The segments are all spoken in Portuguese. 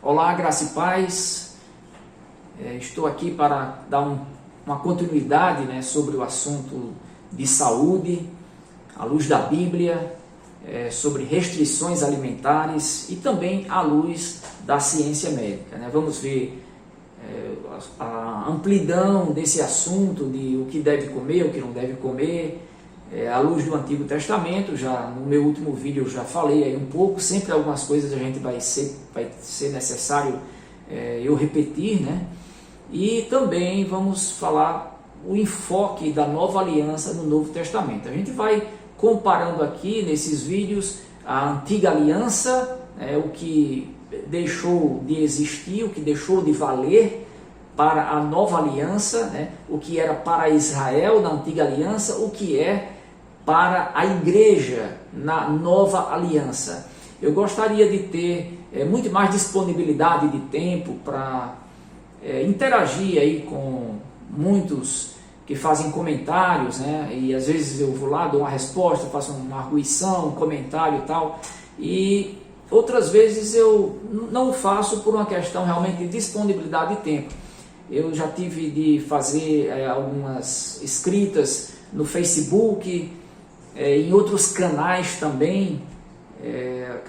Olá, graça e paz. Estou aqui para dar uma continuidade, sobre o assunto de saúde, à luz da Bíblia, sobre restrições alimentares e também à luz da ciência médica. Vamos ver a amplidão desse assunto de o que deve comer, o que não deve comer, à luz do Antigo Testamento. Já no meu último vídeo eu já falei aí um pouco, sempre algumas coisas a gente vai ser necessário eu repetir, E também vamos falar o enfoque da nova aliança no Novo Testamento. A gente vai comparando aqui nesses vídeos a antiga aliança, o que deixou de existir, o que deixou de valer para a nova aliança, o que era para Israel na antiga aliança, o que é para a igreja na nova aliança. Eu gostaria de ter muito mais disponibilidade de tempo para interagir aí com muitos que fazem comentários, e às vezes eu vou lá, dou uma resposta, faço uma arguição, um comentário e tal, e outras vezes eu não faço por uma questão realmente de disponibilidade de tempo. Eu já tive de fazer algumas escritas no Facebook, em outros canais também,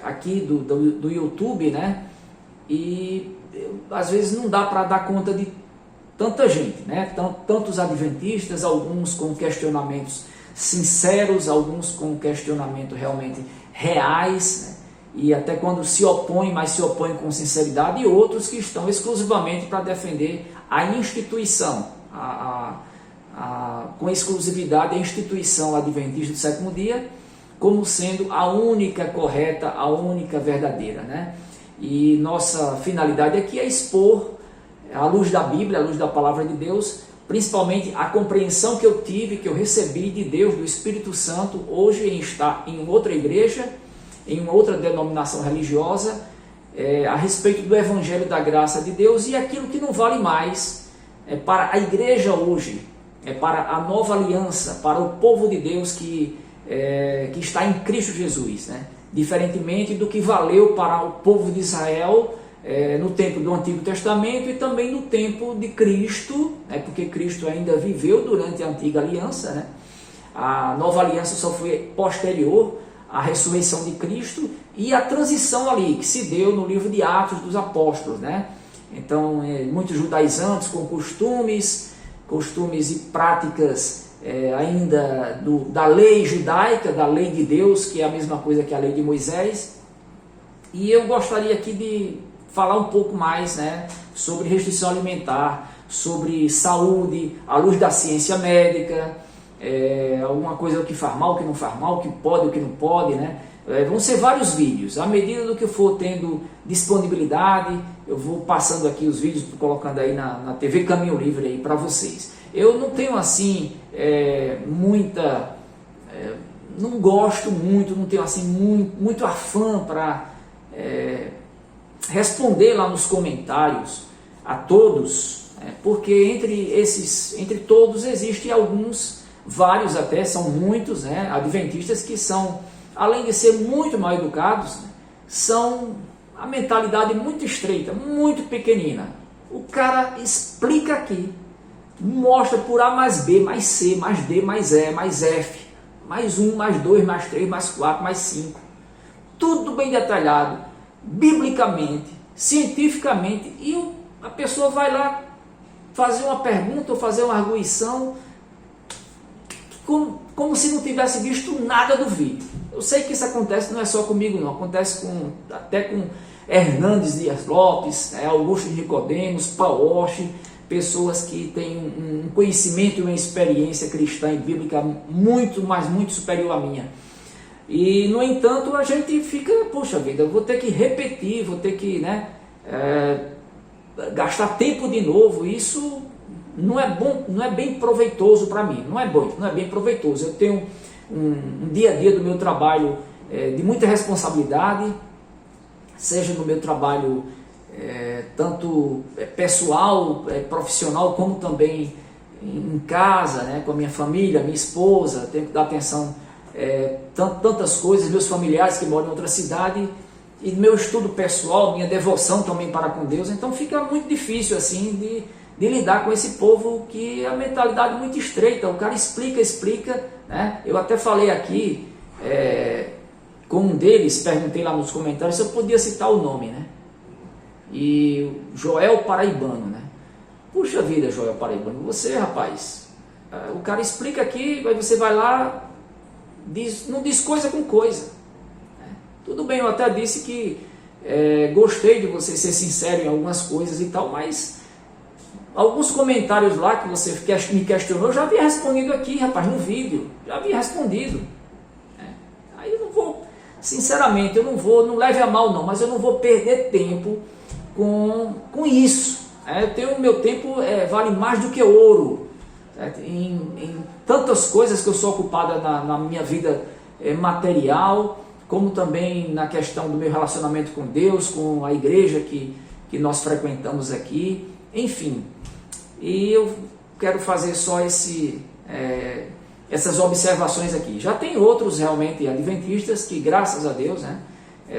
aqui do YouTube, e às vezes não dá para dar conta de tanta gente, tantos adventistas, alguns com questionamentos sinceros, alguns com questionamentos realmente reais, e até quando se opõem, mas se opõem com sinceridade, e outros que estão exclusivamente para defender a instituição, com exclusividade a instituição adventista do sétimo dia, como sendo a única correta, a única verdadeira, E nossa finalidade aqui é expor, à luz da Bíblia, à luz da palavra de Deus, principalmente a compreensão que eu tive, que eu recebi de Deus, do Espírito Santo, hoje em estar em outra igreja, em uma outra denominação religiosa, a respeito do Evangelho da graça de Deus, e aquilo que não vale mais para a igreja hoje, para a nova aliança, para o povo de Deus que está em Cristo Jesus, diferentemente do que valeu para o povo de Israel no tempo do Antigo Testamento e também no tempo de Cristo, porque Cristo ainda viveu durante a Antiga Aliança, A nova aliança só foi posterior à ressurreição de Cristo e a transição ali, que se deu no livro de Atos dos Apóstolos, Então, muitos judaizantes com costumes e práticas ainda da lei judaica, da lei de Deus, que é a mesma coisa que a lei de Moisés. E eu gostaria aqui de falar um pouco mais sobre restrição alimentar, sobre saúde, à luz da ciência médica, alguma coisa o que faz mal, o que não faz mal, o que pode, o que não pode, Vão ser vários vídeos. À medida do que eu for tendo disponibilidade, eu vou passando aqui os vídeos, colocando aí na TV Caminho Livre aí para vocês. Eu não tenho assim não gosto muito, não tenho assim muito afã para responder lá nos comentários a todos, porque entre todos existem vários até, são muitos, adventistas que são, além de ser muito mal educados, são a mentalidade muito estreita, muito pequenina. O cara explica aqui, mostra por A mais B, mais C, mais D, mais E, mais F, mais 1, mais 2, mais 3, mais 4, mais 5. Tudo bem detalhado, biblicamente, cientificamente, e a pessoa vai lá fazer uma pergunta ou fazer uma arguição como se não tivesse visto nada do vídeo. Eu sei que isso acontece, não é só comigo não, acontece até com Hernandes Dias Lopes, Augusto Nicodemos, Paul Washer, pessoas que têm um conhecimento e uma experiência cristã e bíblica muito, mas muito superior à minha. E, no entanto, a gente fica, poxa vida, eu vou ter que repetir, vou ter que gastar tempo de novo. Isso não é bom, não é bem proveitoso para mim, não é bem proveitoso. Eu tenho um dia a dia do meu trabalho de muita responsabilidade, seja no meu trabalho tanto pessoal, profissional, como também em casa, com a minha família, minha esposa. Tenho que dar atenção tantas coisas, meus familiares que moram em outra cidade, e meu estudo pessoal, minha devoção também para com Deus, então fica muito difícil assim de lidar com esse povo que a mentalidade é muito estreita. O cara explica, né? Eu até falei aqui com um deles, perguntei lá nos comentários se eu podia citar o nome, né? E Joel Paraibano, né? Puxa vida, Joel Paraibano, você, rapaz, o cara explica aqui, aí você vai lá, não diz coisa com coisa, né? Tudo bem, eu até disse que gostei de você ser sincero em algumas coisas e tal, mas alguns comentários lá que você me questionou, eu já havia respondido aqui, rapaz, no vídeo, já havia respondido, né? Aí eu não vou, sinceramente, não leve a mal não, mas eu não vou perder tempo com isso. Eu tenho, meu tempo vale mais do que ouro, certo? Em tantas coisas que eu sou ocupada na minha vida material, como também na questão do meu relacionamento com Deus, com a igreja que nós frequentamos aqui, enfim. E eu quero fazer só essas observações aqui. Já tem outros realmente adventistas que, graças a Deus, né,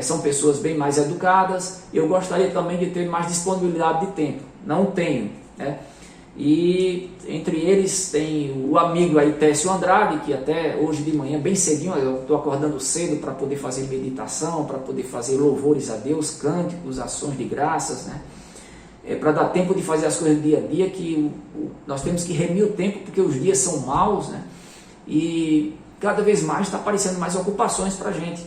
são pessoas bem mais educadas. Eu gostaria também de ter mais disponibilidade de tempo. Não tenho, né? E entre eles tem o amigo aí Técio Andrade, que até hoje de manhã, bem cedinho, eu estou acordando cedo para poder fazer meditação, para poder fazer louvores a Deus, cânticos, ações de graças, né? Para dar tempo de fazer as coisas do dia a dia, que nós temos que remir o tempo, porque os dias são maus, né? E cada vez mais está aparecendo mais ocupações para a gente.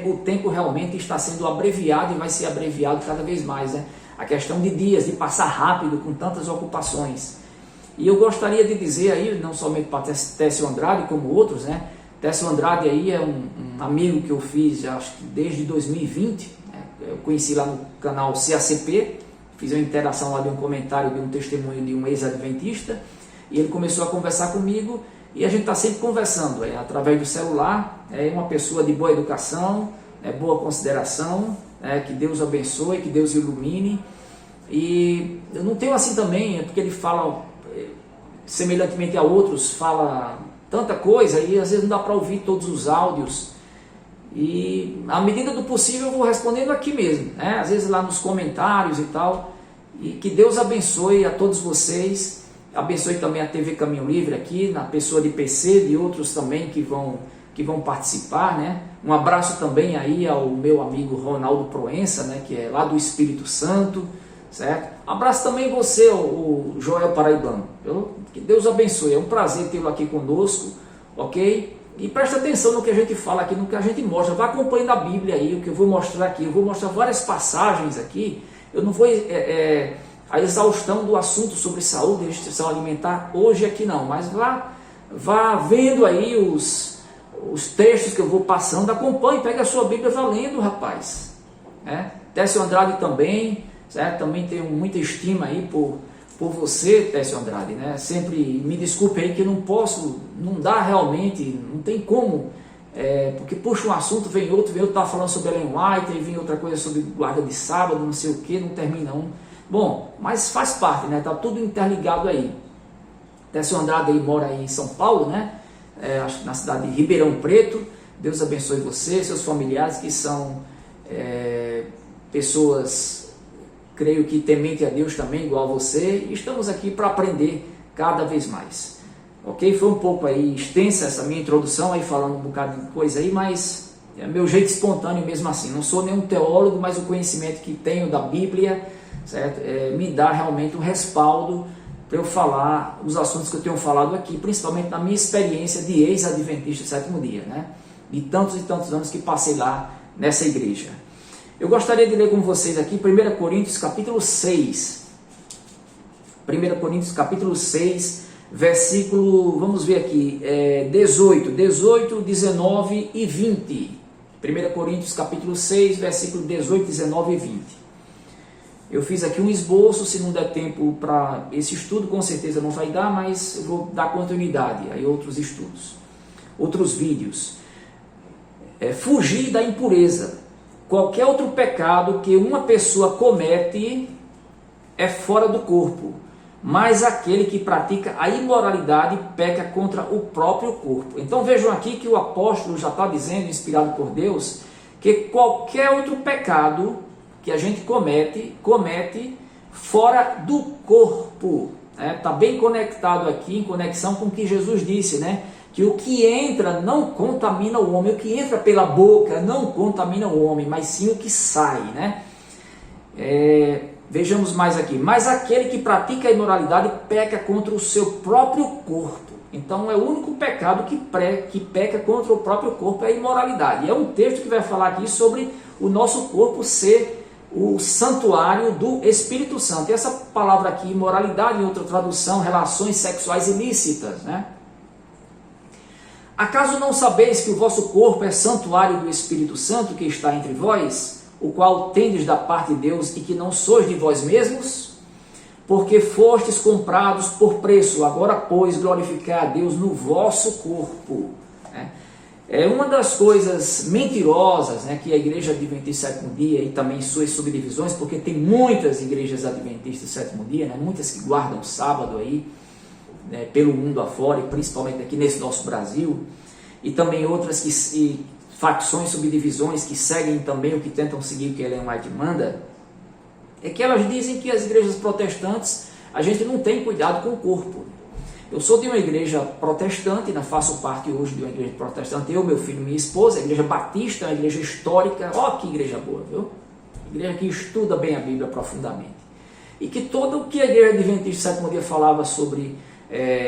O tempo realmente está sendo abreviado e vai ser abreviado cada vez mais, né? A questão de dias, de passar rápido com tantas ocupações. E eu gostaria de dizer aí, não somente para Técio Andrade, como outros, né? Técio Andrade aí é um amigo que eu fiz, acho que desde 2020, né? Eu conheci lá no canal CACP, fiz uma interação lá de um comentário, de um testemunho de um ex-adventista, e ele começou a conversar comigo, e a gente está sempre conversando, através do celular. É uma pessoa de boa educação, boa consideração, que Deus abençoe, que Deus ilumine. E eu não tenho assim também, porque ele fala, semelhantemente a outros, fala tanta coisa, e às vezes não dá para ouvir todos os áudios. E à medida do possível eu vou respondendo aqui mesmo, né? Às vezes lá nos comentários e tal. E que Deus abençoe a todos vocês. Abençoe também a TV Caminho Livre aqui, na pessoa de PC, de outros também que vão participar, né? Um abraço também aí ao meu amigo Ronaldo Proença, né? Que é lá do Espírito Santo, certo? Abraço também você, o Joel Paraibano. Que Deus abençoe, é um prazer tê-lo aqui conosco, ok? E presta atenção no que a gente fala aqui, no que a gente mostra. Vá acompanhando a Bíblia aí, o que eu vou mostrar aqui. Eu vou mostrar várias passagens aqui. Eu não vou a exaustão do assunto sobre saúde e restrição alimentar hoje aqui não, mas vá vendo aí os textos que eu vou passando, acompanhe, pega a sua Bíblia, vá lendo, rapaz. Técio Andrade também, certo? Também tenho muita estima aí por você, Técio Andrade, né? Sempre me desculpe aí que eu não dá realmente, não tem como, porque puxa um assunto, vem outro, tá falando sobre Ellen White, aí vem outra coisa sobre guarda de sábado, não sei o que, não termina um. Bom, mas faz parte, né? Tá tudo interligado aí. Técio Andrade aí mora aí em São Paulo, né? Acho que na cidade de Ribeirão Preto. Deus abençoe você, seus familiares que são pessoas, creio que temente a Deus também, igual a você. E estamos aqui para aprender cada vez mais. Ok? Foi um pouco aí extensa essa minha introdução, aí falando um bocado de coisa aí, mas é meu jeito espontâneo mesmo assim. Não sou nenhum teólogo, mas o conhecimento que tenho da Bíblia, certo? Me dá realmente um respaldo para eu falar os assuntos que eu tenho falado aqui, principalmente na minha experiência de ex-adventista do sétimo dia, né? De tantos e tantos anos que passei lá nessa igreja. Eu gostaria de ler com vocês aqui 1 Coríntios capítulo 6. 1 Coríntios capítulo 6, versículo, vamos ver aqui, 18, 19 e 20. 1 Coríntios capítulo 6, versículo 18, 19 e 20. Eu fiz aqui um esboço, se não der tempo para esse estudo, com certeza não vai dar, mas eu vou dar continuidade a outros estudos, outros vídeos. Fugir da impureza. Qualquer outro pecado que uma pessoa comete é fora do corpo, mas aquele que pratica a imoralidade peca contra o próprio corpo. Então vejam aqui que o apóstolo já está dizendo, inspirado por Deus, que qualquer outro pecado que a gente comete fora do corpo. Está bem conectado aqui, em conexão com o que Jesus disse, né? Que o que entra não contamina o homem, o que entra pela boca não contamina o homem, mas sim o que sai, né? Vejamos mais aqui. Mas aquele que pratica a imoralidade peca contra o seu próprio corpo. Então é o único pecado que peca contra o próprio corpo, é a imoralidade. É um texto que vai falar aqui sobre o nosso corpo ser o santuário do Espírito Santo. E essa palavra aqui, imoralidade, em outra tradução, relações sexuais ilícitas, né? Acaso não sabeis que o vosso corpo é santuário do Espírito Santo que está entre vós, o qual tendes da parte de Deus e que não sois de vós mesmos? Porque fostes comprados por preço, agora, pois, glorificai a Deus no vosso corpo. É uma das coisas mentirosas, né, que a Igreja Adventista do Sétimo Dia e também suas subdivisões, porque tem muitas igrejas adventistas do Sétimo Dia, né, muitas que guardam sábado aí, né, pelo mundo afora, e principalmente aqui nesse nosso Brasil, e também outras facções, subdivisões que seguem também o que tentam seguir o que Ellen White manda, é que elas dizem que as igrejas protestantes, a gente não tem cuidado com o corpo. Eu sou de uma igreja protestante, faço parte hoje de uma igreja protestante, eu, meu filho e minha esposa, a igreja batista, uma igreja histórica, ó que igreja boa, viu? Igreja que estuda bem a Bíblia profundamente. E que todo o que a igreja adventista do sétimo dia falava sobre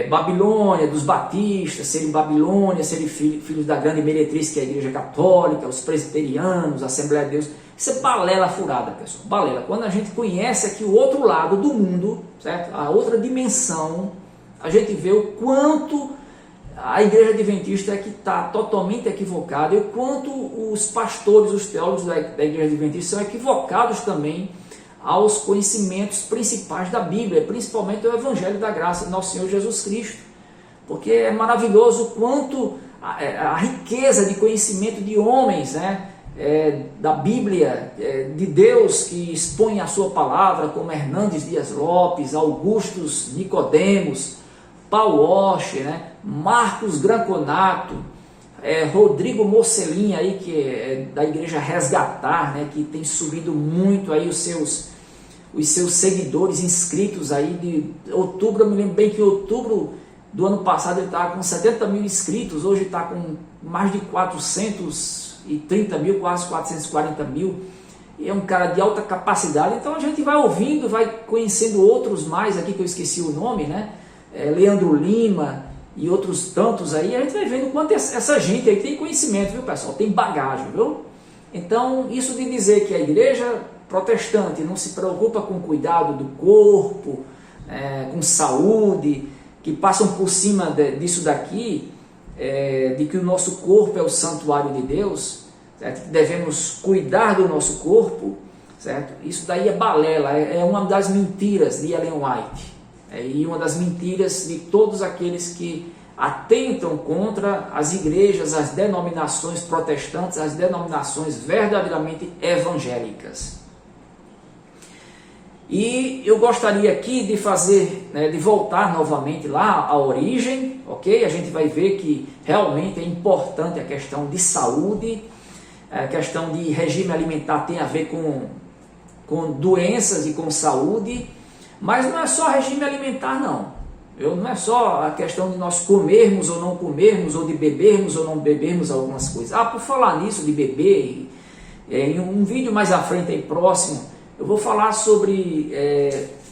Babilônia, dos batistas, serem Babilônia, serem filhos da grande meretriz que é a igreja católica, os presbiterianos, a Assembleia de Deus, isso é balela furada, pessoal, balela. Quando a gente conhece aqui o outro lado do mundo, certo? A outra dimensão, a gente vê o quanto a igreja adventista é que está totalmente equivocada e o quanto os pastores, os teólogos da igreja adventista são equivocados também aos conhecimentos principais da Bíblia, principalmente o Evangelho da Graça de Nosso Senhor Jesus Cristo. Porque é maravilhoso o quanto a riqueza de conhecimento de homens, né, da Bíblia, de Deus, que expõe a sua palavra, como Hernandes Dias Lopes, Augustus Nicodemos, Paul Washer, né, Marcos Granconato, Rodrigo Mocelin, aí, que é da igreja Resgatar, né, que tem subido muito aí os seus seguidores inscritos aí de outubro. Eu me lembro bem que em outubro do ano passado ele estava com 70 mil inscritos, hoje está com mais de 430 mil, quase 440 mil, e é um cara de alta capacidade. Então a gente vai ouvindo, vai conhecendo outros mais aqui, que eu esqueci o nome, né, Leandro Lima e outros tantos aí, a gente vai vendo quanto essa gente aí tem conhecimento, viu, pessoal, tem bagagem, viu? Então isso de dizer que a igreja protestante não se preocupa com o cuidado do corpo, com saúde, que passam por cima disso daqui, de que o nosso corpo é o santuário de Deus, certo? Que devemos cuidar do nosso corpo, certo? Isso daí é balela, é uma das mentiras de Ellen White, e uma das mentiras de todos aqueles que atentam contra as igrejas, as denominações protestantes, as denominações verdadeiramente evangélicas. E eu gostaria aqui de fazer, de voltar novamente lá à origem, ok? A gente vai ver que realmente é importante a questão de saúde, a questão de regime alimentar tem a ver com doenças e com saúde, mas não é só regime alimentar, não. Não é só a questão de nós comermos ou não comermos, ou de bebermos ou não bebermos algumas coisas. Por falar nisso, de beber, em um vídeo mais à frente, aí próximo, eu vou falar sobre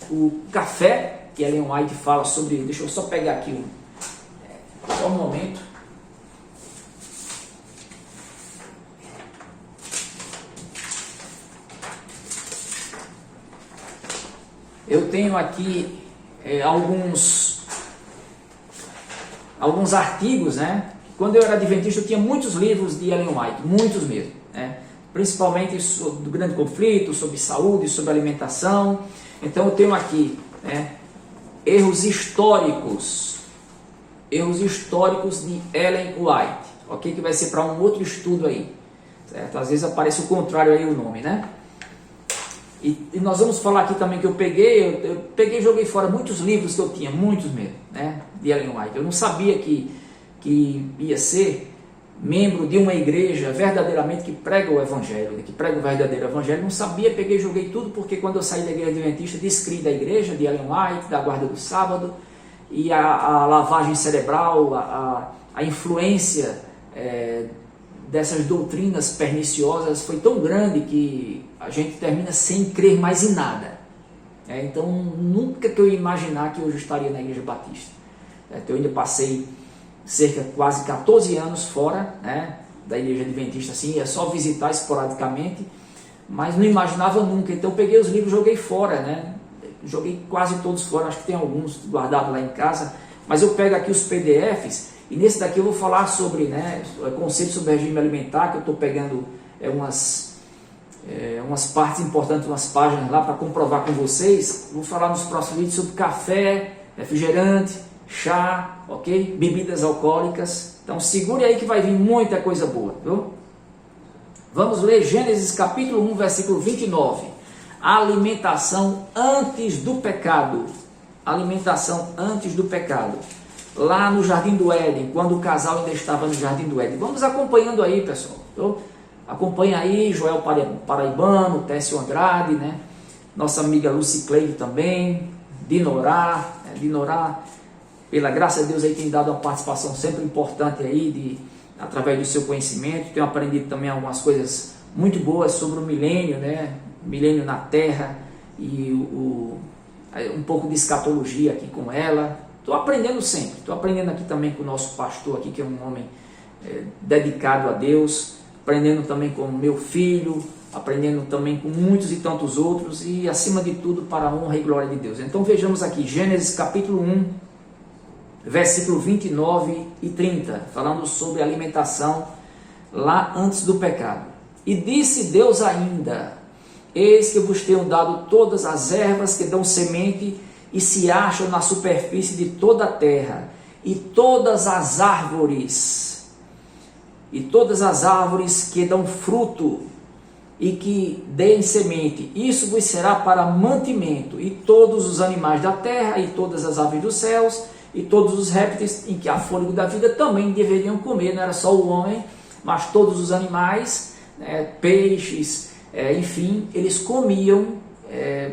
o café, que Ellen White fala sobre. Deixa eu só pegar aqui só um momento. Eu tenho aqui alguns artigos, né? Quando eu era adventista, eu tinha muitos livros de Ellen White, muitos mesmo, né? Principalmente do grande conflito, sobre saúde, sobre alimentação. Então eu tenho aqui, né, erros históricos de Ellen White, ok? Que vai ser para um outro estudo aí, certo? Às vezes aparece o contrário aí o nome, né? E nós vamos falar aqui também que eu peguei e joguei fora muitos livros que eu tinha, muitos mesmo, né, de Ellen White. Eu não sabia que ia ser membro de uma igreja verdadeiramente que prega o evangelho, que prega o verdadeiro evangelho. Não sabia, peguei e joguei tudo, porque quando eu saí da igreja adventista, descri da igreja, de Ellen White, da guarda do sábado, e a lavagem cerebral, a influência dessas doutrinas perniciosas foi tão grande que a gente termina sem crer mais em nada. Então nunca que eu ia imaginar que hoje eu estaria na igreja batista. Eu ainda passei cerca de quase 14 anos fora, da igreja adventista, assim, ia só visitar esporadicamente, mas não imaginava nunca. Então eu peguei os livros e joguei fora, joguei quase todos fora, acho que tem alguns guardados lá em casa, mas eu pego aqui os PDFs, e nesse daqui eu vou falar sobre conceito sobre regime alimentar, que eu estou pegando umas partes importantes, umas páginas lá para comprovar com vocês. Vou falar nos próximos vídeos sobre café, refrigerante, chá, ok? Bebidas alcoólicas. Então segure aí que vai vir muita coisa boa, viu? Vamos ler Gênesis capítulo 1, versículo 29. Alimentação antes do pecado. Alimentação antes do pecado. Lá no Jardim do Éden, quando o casal ainda estava no Jardim do Éden. Vamos acompanhando aí, pessoal. Viu? Acompanha aí Joel Paraibano, Técio Andrade, nossa amiga Lucy Cleide também, Dinorá, pela graça de Deus, aí tem dado uma participação sempre importante aí, através do seu conhecimento. Tenho aprendido também algumas coisas muito boas sobre o milênio, milênio na Terra, e um pouco de escatologia aqui com ela. Estou aprendendo sempre, estou aprendendo aqui também com o nosso pastor aqui, que é um homem dedicado a Deus, aprendendo também com o meu filho, aprendendo também com muitos e tantos outros, e acima de tudo para a honra e glória de Deus. Então vejamos aqui, Gênesis capítulo 1, versículo 29 e 30, falando sobre alimentação lá antes do pecado. E disse Deus ainda: eis que vos tenho dado todas as ervas que dão semente e se acham na superfície de toda a terra, e todas as árvores que dão fruto e que deem semente, isso vos será para mantimento, e todos os animais da terra, e todas as aves dos céus, e todos os répteis em que há fôlego da vida também deveriam comer. Não era só o homem, mas todos os animais, peixes, enfim, eles comiam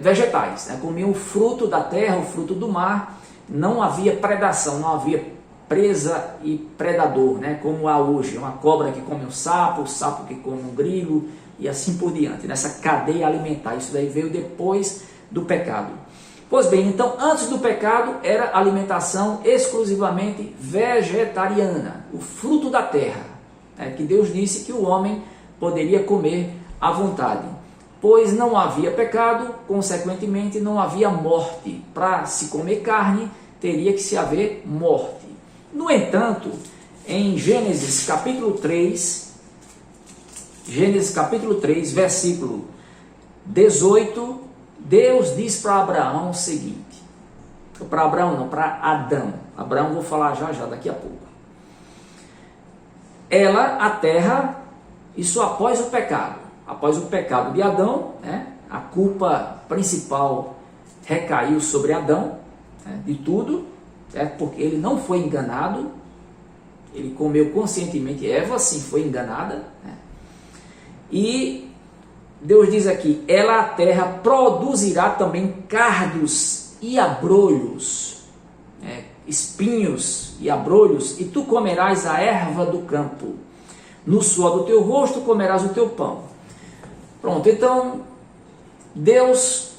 vegetais, comiam o fruto da terra, o fruto do mar. Não havia predação, não havia presa e predador, como há hoje, uma cobra que come um sapo, o sapo que come um grilo, e assim por diante, nessa cadeia alimentar. Isso daí veio depois do pecado. Pois bem, então antes do pecado era alimentação exclusivamente vegetariana, o fruto da terra, que Deus disse que o homem poderia comer à vontade. Pois não havia pecado, consequentemente não havia morte. Para se comer carne, teria que se haver morte. No entanto, em Gênesis capítulo 3, versículo 18, Deus diz para Abraão o seguinte, para Abraão não, para Adão. Abraão vou falar já daqui a pouco. A terra, isso após o pecado de Adão, a culpa principal recaiu sobre Adão, de tudo, porque ele não foi enganado, ele comeu conscientemente. Eva sim foi enganada, e Deus diz aqui: a terra produzirá também cardos e abrolhos, espinhos e abrolhos, e tu comerás a erva do campo, no suor do teu rosto comerás o teu pão. Pronto, então Deus,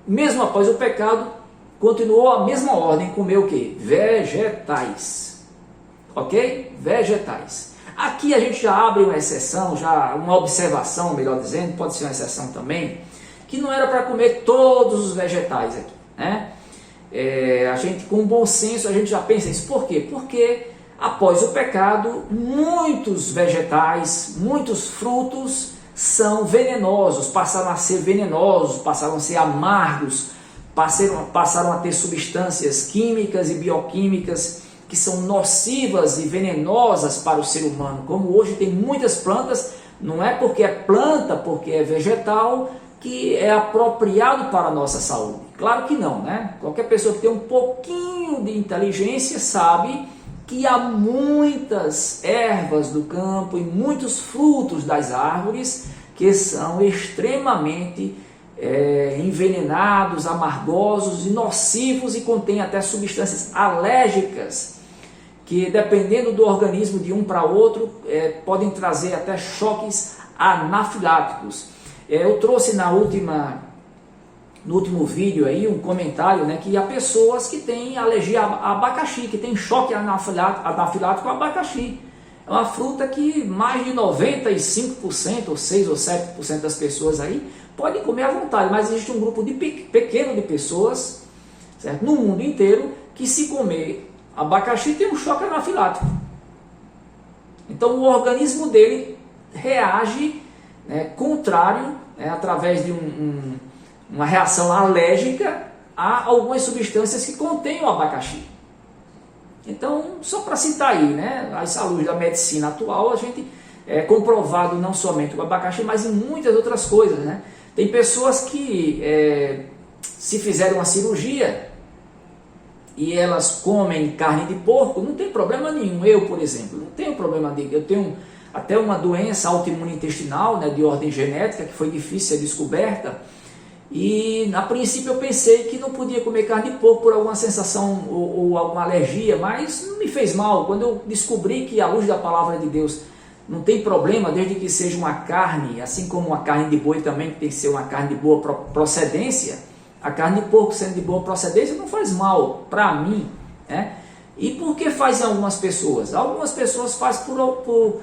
mesmo após o pecado, continuou a mesma ordem, comeu o quê? Vegetais, ok? Vegetais. Aqui a gente já abre uma exceção, uma observação, melhor dizendo, pode ser uma exceção também, que não era para comer todos os vegetais aqui, a gente, com bom senso, a gente já pensa isso. Por quê? Porque após o pecado, muitos vegetais, muitos frutos são venenosos, passaram a ser venenosos, passaram a ser amargos, passaram a ter substâncias químicas e bioquímicas que são nocivas e venenosas para o ser humano. Como hoje tem muitas plantas, não é porque é planta, porque é vegetal, que é apropriado para a nossa saúde. Claro que não, Qualquer pessoa que tem um pouquinho de inteligência sabe que há muitas ervas do campo e muitos frutos das árvores que são extremamente envenenados, amargosos e nocivos e contêm até substâncias alérgicas que, dependendo do organismo de um para outro, podem trazer até choques anafiláticos. Eu trouxe no último vídeo aí um comentário, né, que há pessoas que têm alergia a abacaxi, que tem choque anafilático ao abacaxi. É uma fruta que mais de 95%, ou 6 ou 7% das pessoas aí podem comer à vontade, mas existe um grupo pequeno de pessoas, certo, no mundo inteiro, que se comer abacaxi tem um choque anafilático. Então o organismo dele reage, né, contrário, né, através de uma reação alérgica a algumas substâncias que contêm o abacaxi. Então, só para citar aí, né, à luz da medicina atual, a gente é comprovado não somente o abacaxi, mas em muitas outras coisas, né? Tem pessoas que se fizeram uma cirurgia e elas comem carne de porco, não tem problema nenhum. Eu, por exemplo, não tenho problema de... Eu tenho até uma doença autoimune intestinal, né, de ordem genética, que foi difícil ser descoberta. E a princípio eu pensei que não podia comer carne de porco por alguma sensação ou alguma alergia, mas não me fez mal. Quando eu descobri que, à luz da palavra de Deus, não tem problema desde que seja uma carne, assim como uma carne de boi também, que tem que ser uma carne de boa procedência, a carne de porco sendo de boa procedência não faz mal para mim, né? E por que faz em algumas pessoas? Algumas pessoas fazem por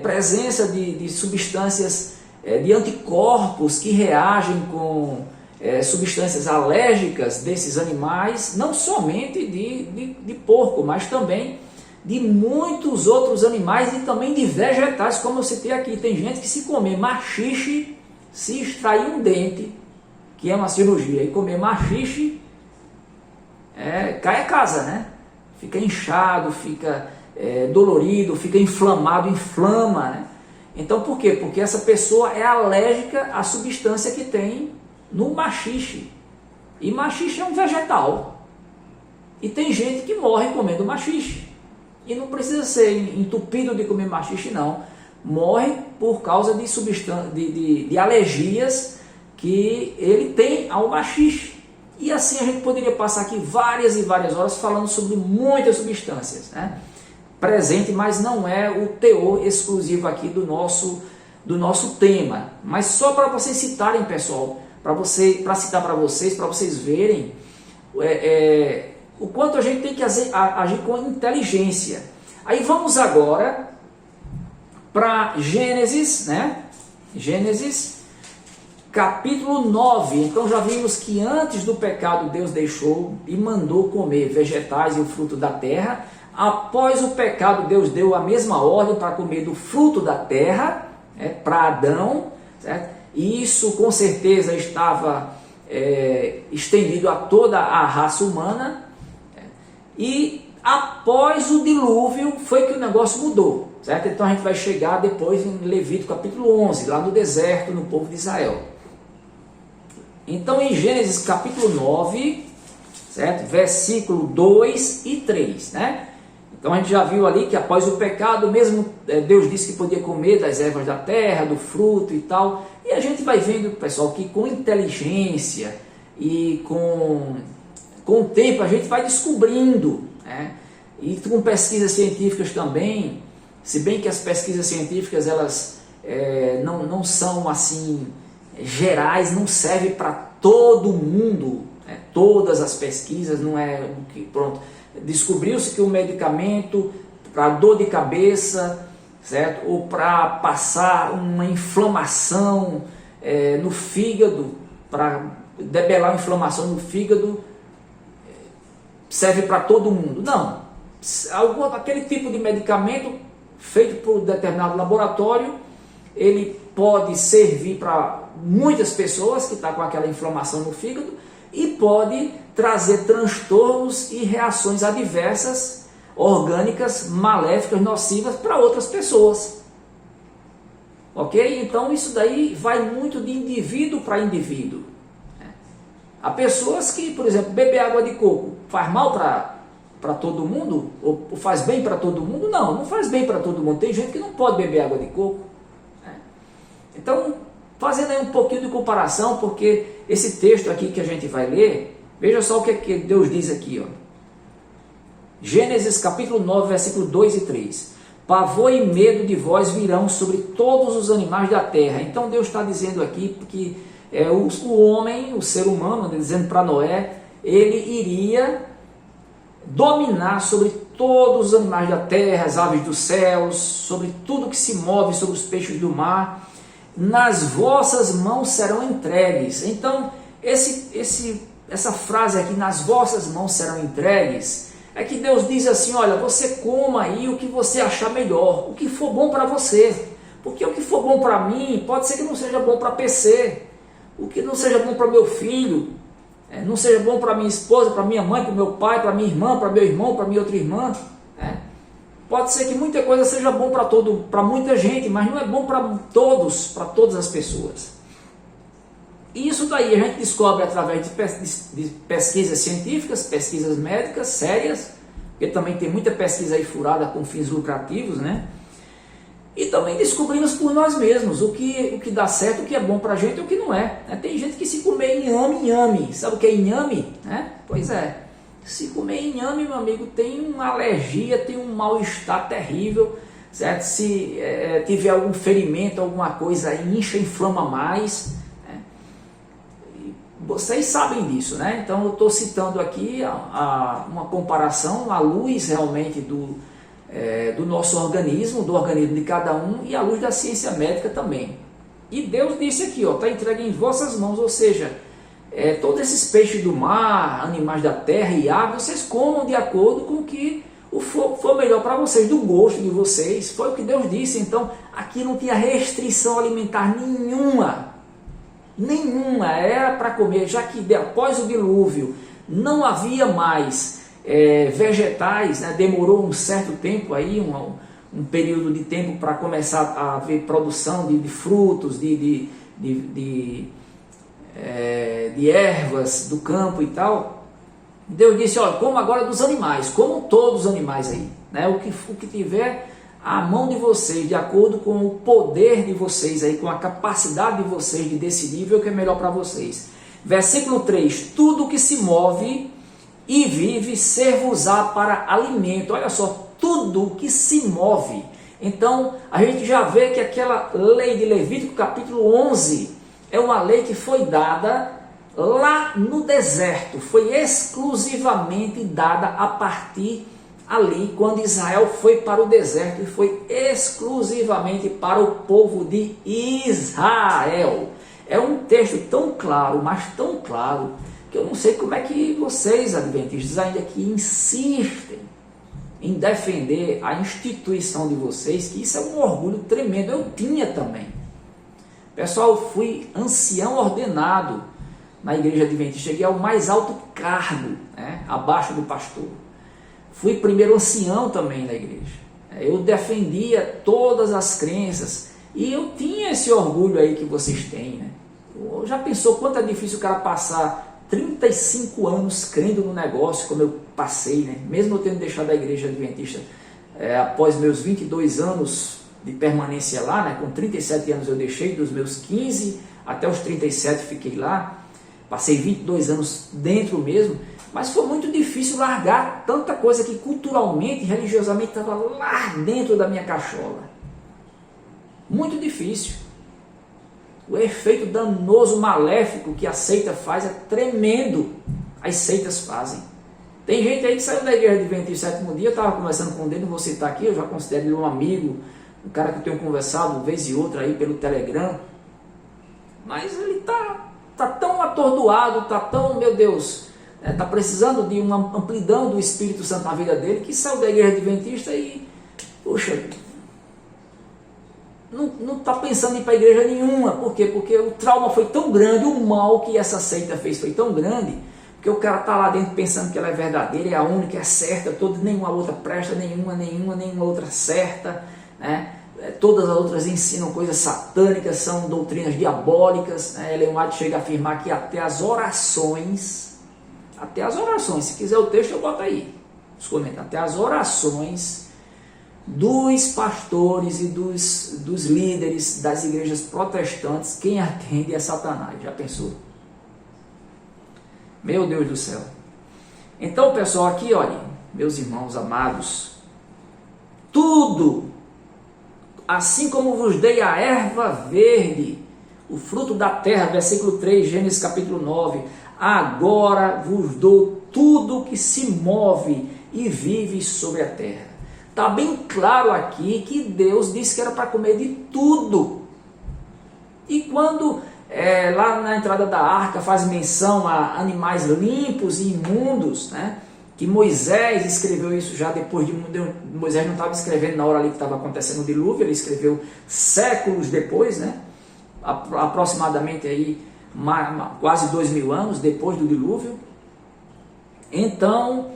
presença de substâncias, de anticorpos que reagem com substâncias alérgicas desses animais, não somente de porco, mas também de muitos outros animais e também de vegetais, como eu citei aqui. Tem gente que se comer maxixe, se extrair um dente, que é uma cirurgia, e comer maxixe, cai a casa, né? Fica inchado, fica dolorido, fica inflamado, inflama, né? Então por quê? Porque essa pessoa é alérgica à substância que tem no maxixe. E maxixe é um vegetal. E tem gente que morre comendo maxixe. E não precisa ser entupido de comer maxixe, não. Morre por causa de alergias que ele tem ao maxixe. E assim a gente poderia passar aqui várias e várias horas falando sobre muitas substâncias, né? Presente, mas não é o teor exclusivo aqui do nosso tema. Mas só para vocês citarem, pessoal, para citar para vocês verem o quanto a gente tem que agir com inteligência. Aí vamos agora para Gênesis, né? Gênesis capítulo 9. Então já vimos que antes do pecado Deus deixou e mandou comer vegetais e o fruto da terra. Após o pecado, Deus deu a mesma ordem para comer do fruto da terra, para Adão, certo? E isso com certeza estava estendido a toda a raça humana. E após o dilúvio foi que o negócio mudou, certo? Então a gente vai chegar depois em Levítico capítulo 11, lá no deserto, no povo de Israel. Então em Gênesis capítulo 9, certo? Versículo 2 e 3, né? Então a gente já viu ali que após o pecado, mesmo Deus disse que podia comer das ervas da terra, do fruto e tal. E a gente vai vendo, pessoal, que com inteligência e com o tempo a gente vai descobrindo, né? E com pesquisas científicas também, se bem que as pesquisas científicas elas não são assim gerais, não servem para todo mundo, né? Todas as pesquisas não é o que pronto. Descobriu-se que o medicamento para dor de cabeça, certo? Ou para passar uma inflamação no fígado, para debelar a inflamação no fígado, serve para todo mundo. Não. Aquele tipo de medicamento feito por determinado laboratório, ele pode servir para muitas pessoas que estão com aquela inflamação no fígado e pode trazer transtornos e reações adversas, orgânicas, maléficas, nocivas para outras pessoas. Ok? Então isso daí vai muito de indivíduo para indivíduo. Há pessoas que, por exemplo, beber água de coco faz mal para para todo mundo? Ou faz bem para todo mundo? Não, não faz bem para todo mundo. Tem gente que não pode beber água de coco. Né? Então, fazendo aí um pouquinho de comparação, porque esse texto aqui que a gente vai ler, veja só o que Deus diz aqui, ó. Gênesis capítulo 9, versículo 2 e 3. Pavor e medo de vós virão sobre todos os animais da terra. Então Deus está dizendo aqui que o homem, o ser humano, dizendo para Noé, ele iria dominar sobre todos os animais da terra, as aves dos céus, sobre tudo que se move, sobre os peixes do mar. Nas vossas mãos serão entregues. Então, essa frase aqui, nas vossas mãos serão entregues, é que Deus diz assim, olha, você coma aí o que você achar melhor, o que for bom para você. Porque o que for bom para mim, pode ser que não seja bom para PC, o que não seja bom para meu filho, não seja bom para minha esposa, para minha mãe, para meu pai, para minha irmã, para meu irmão, para minha outra irmã. Pode ser que muita coisa seja bom para muita gente, mas não é bom para todos, para todas as pessoas. E isso daí a gente descobre através de pesquisas científicas, pesquisas médicas sérias, porque também tem muita pesquisa aí furada com fins lucrativos, né? E também descobrimos por nós mesmos o que dá certo, o que é bom para a gente e o que não é. Tem gente que se comer inhame, sabe o que é inhame? Pois é, se comer inhame, meu amigo, tem uma alergia, tem um mal-estar terrível, certo? Se tiver algum ferimento, alguma coisa, incha, inflama mais. Vocês sabem disso, né? Então eu estou citando aqui uma comparação à luz realmente do nosso organismo, do organismo de cada um e à luz da ciência médica também. E Deus disse aqui, está entregue em vossas mãos, ou seja, todos esses peixes do mar, animais da terra e aves, vocês comam de acordo com o que for melhor para vocês, do gosto de vocês, foi o que Deus disse. Então aqui não tinha restrição alimentar nenhuma, era para comer, já que após o dilúvio não havia mais vegetais, né? Demorou um certo tempo aí, um período de tempo para começar a haver produção de frutos, de ervas do campo e tal. Deus disse, olha, como agora dos animais, como todos os animais aí, né? O que tiver à mão de vocês, de acordo com o poder de vocês aí, com a capacidade de vocês de decidir ver o que é melhor para vocês. Versículo 3, tudo que se move e vive ser-vos-á para alimento. Olha só, tudo que se move. Então, a gente já vê que aquela lei de Levítico capítulo 11 é uma lei que foi dada lá no deserto, foi exclusivamente dada a partir ali, quando Israel foi para o deserto, e foi exclusivamente para o povo de Israel. É um texto tão claro, mas tão claro, que eu não sei como é que vocês, adventistas, ainda que insistem em defender a instituição de vocês, que isso é um orgulho tremendo. Eu tinha também. Pessoal, eu fui ancião ordenado na igreja adventista, cheguei ao mais alto cargo, né, abaixo do pastor. Fui primeiro ancião também da igreja. Eu defendia todas as crenças e eu tinha esse orgulho aí que vocês têm, né? Já pensou quanto é difícil o cara passar 35 anos crendo no negócio, como eu passei, né? Mesmo eu tendo deixado a igreja adventista após meus 22 anos de permanência lá, né? Com 37 anos eu deixei, dos meus 15 até os 37 fiquei lá. Passei 22 anos dentro mesmo. Mas foi muito difícil largar tanta coisa que culturalmente, religiosamente estava lá dentro da minha cachola. Muito difícil. O efeito danoso, maléfico que a seita faz é tremendo. As seitas fazem. Tem gente aí que saiu da igreja adventista sétimo dia, eu estava conversando com ele, não vou citar aqui, eu já considero ele um amigo, um cara que eu tenho conversado uma vez e outra aí pelo Telegram. Mas ele tá tão atordoado, tá tão, meu Deus... Está precisando de uma amplidão do Espírito Santo na vida dele, que saiu da igreja adventista e, poxa, não está pensando em ir para a igreja nenhuma. Por quê? Porque o trauma foi tão grande, o mal que essa seita fez foi tão grande, porque o cara está lá dentro pensando que ela é verdadeira, é a única, é certa, nenhuma outra presta, nenhuma outra certa, né? Todas as outras ensinam coisas satânicas, são doutrinas diabólicas, né? Ellen White chega a afirmar que até as orações, se quiser o texto eu boto aí, os comentários, até as orações dos pastores e dos líderes das igrejas protestantes, quem atende é Satanás. Já pensou? Meu Deus do céu. Então, pessoal, aqui, olha, meus irmãos amados, tudo, assim como vos dei a erva verde, o fruto da terra, versículo 3, Gênesis capítulo 9, agora vos dou tudo que se move e vive sobre a terra. Está bem claro aqui que Deus disse que era para comer de tudo. E quando lá na entrada da arca faz menção a animais limpos e imundos, né? Que Moisés escreveu isso já depois de... Moisés não estava escrevendo na hora ali que estava acontecendo o dilúvio, ele escreveu séculos depois, né? Aproximadamente aí, quase 2000 anos depois do dilúvio. Então,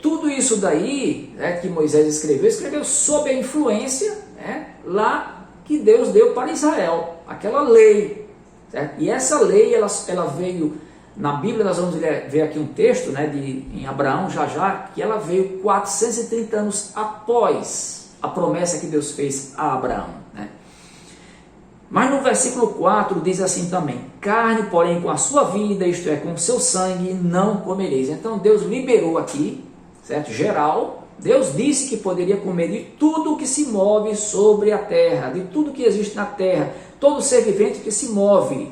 tudo isso daí que Moisés escreveu sob a influência, né, lá que Deus deu para Israel, aquela lei, certo? E essa lei ela veio na Bíblia. Nós vamos ver aqui um texto, né, em Abraão, já que ela veio 430 anos após a promessa que Deus fez a Abraão, né? Mas no versículo 4 diz assim também: carne, porém, com a sua vida, isto é, com o seu sangue, não comereis. Então Deus liberou aqui, certo? Geral. Deus disse que poderia comer de tudo que se move sobre a terra, de tudo que existe na terra, todo ser vivente que se move.